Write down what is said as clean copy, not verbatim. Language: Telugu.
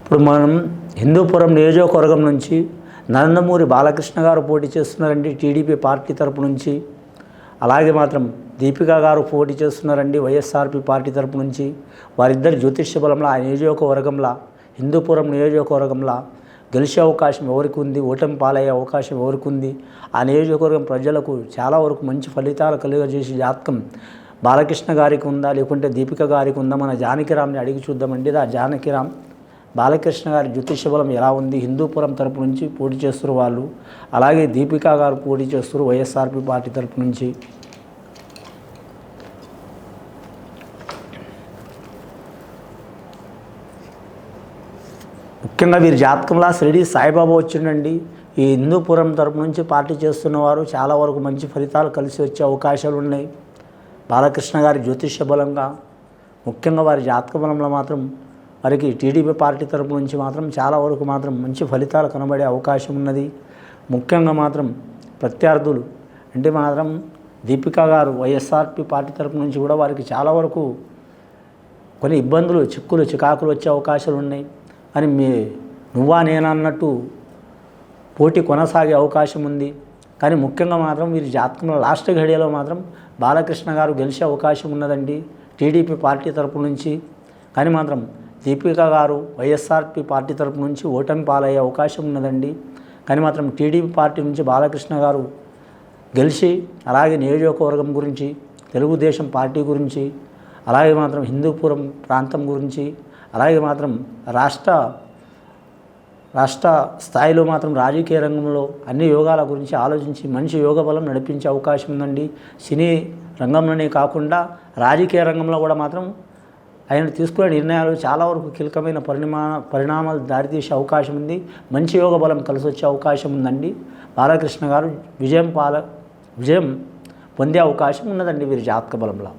ఇప్పుడు మనం హిందూపురం నియోజకవర్గం నుంచి నందమూరి బాలకృష్ణ గారు పోటీ చేస్తున్నారండి టీడీపీ పార్టీ తరపు నుంచి. అలాగే మాత్రం దీపికా గారు పోటీ చేస్తున్నారండి వైఎస్ఆర్పి పార్టీ తరపు నుంచి. వారిద్దరు జ్యోతిష్య బలంలో ఆ నియోజకవర్గంలో హిందూపురం నియోజకవర్గంలో గెలిచే అవకాశం ఎవరికి ఉంది, ఓటమి పాలయ్యే అవకాశం ఎవరికి ఉంది, ఆ నియోజకవర్గం ప్రజలకు చాలా వరకు మంచి ఫలితాలు కలుగజేసే జాతకం బాలకృష్ణ గారికి ఉందా లేకుంటే దీపిక గారికి ఉందా, మన జానకిరామ్ని అడిగి చూద్దామండి. ఆ జానకిరామ్ బాలకృష్ణ గారి జ్యోతిష్య బలం ఎలా ఉంది, హిందూపురం తరపు నుంచి పోటీ చేస్తున్నారు వాళ్ళు. అలాగే దీపికా గారు పోటీ చేస్తున్నారు వైఎస్ఆర్పి పార్టీ తరపు నుంచి. ముఖ్యంగా వీరి జాతకంలో షిరిడి సాయిబాబా వచ్చిండండి. ఈ హిందూపురం తరపు నుంచి పార్టీ చేస్తున్నవారు చాలా వరకు మంచి ఫలితాలు కలిసి వచ్చే అవకాశాలు ఉన్నాయి. బాలకృష్ణ గారి జ్యోతిష్య బలంగా ముఖ్యంగా వారి జాతక బలంలో మాత్రం వారికి టీడీపీ పార్టీ తరపు నుంచి మాత్రం చాలా వరకు మాత్రం మంచి ఫలితాలు కనబడే అవకాశం ఉన్నది. ముఖ్యంగా మాత్రం ప్రత్యర్థులు అంటే మాత్రం దీపికా గారు వైఎస్ఆర్పి పార్టీ తరపు నుంచి కూడా వారికి చాలా వరకు కొన్ని ఇబ్బందులు, చిక్కులు, చికాకులు వచ్చే అవకాశాలు ఉన్నాయి. అని నువ్వా నేనా అన్నట్టు పోటీ కొనసాగే అవకాశం ఉంది. కానీ ముఖ్యంగా మాత్రం వీరి జాతకంలో లాస్ట్ ఘడియలో మాత్రం బాలకృష్ణ గారు గెలిచే అవకాశం ఉన్నదండి టీడీపీ పార్టీ తరపు నుంచి. కానీ మాత్రం దీపికా గారు వైఎస్ఆర్పి పార్టీ తరపు నుంచి ఓటమి పాలయ్యే అవకాశం ఉన్నదండి. కానీ మాత్రం టీడీపీ పార్టీ నుంచి బాలకృష్ణ గారు గెలిచి అలాగే నియోజకవర్గం గురించి, తెలుగుదేశం పార్టీ గురించి, అలాగే మాత్రం హిందూపురం ప్రాంతం గురించి, అలాగే మాత్రం రాష్ట్ర స్థాయిలో మాత్రం రాజకీయ రంగంలో అన్ని యోగాల గురించి ఆలోచించి మంచి యోగ బలం నడిపించే అవకాశం ఉందండి. సినీ రంగంలోనే కాకుండా రాజకీయ రంగంలో కూడా మాత్రం ఆయన తీసుకునే నిర్ణయాలు చాలా వరకు కీలకమైన పరిణామాలు దారితీసే అవకాశం ఉంది. మంచి యోగ బలం కలిసి వచ్చే అవకాశం ఉందండి. బాలకృష్ణ గారు విజయం పొందే అవకాశం ఉన్నదండి వీరి జాతక బలంలో.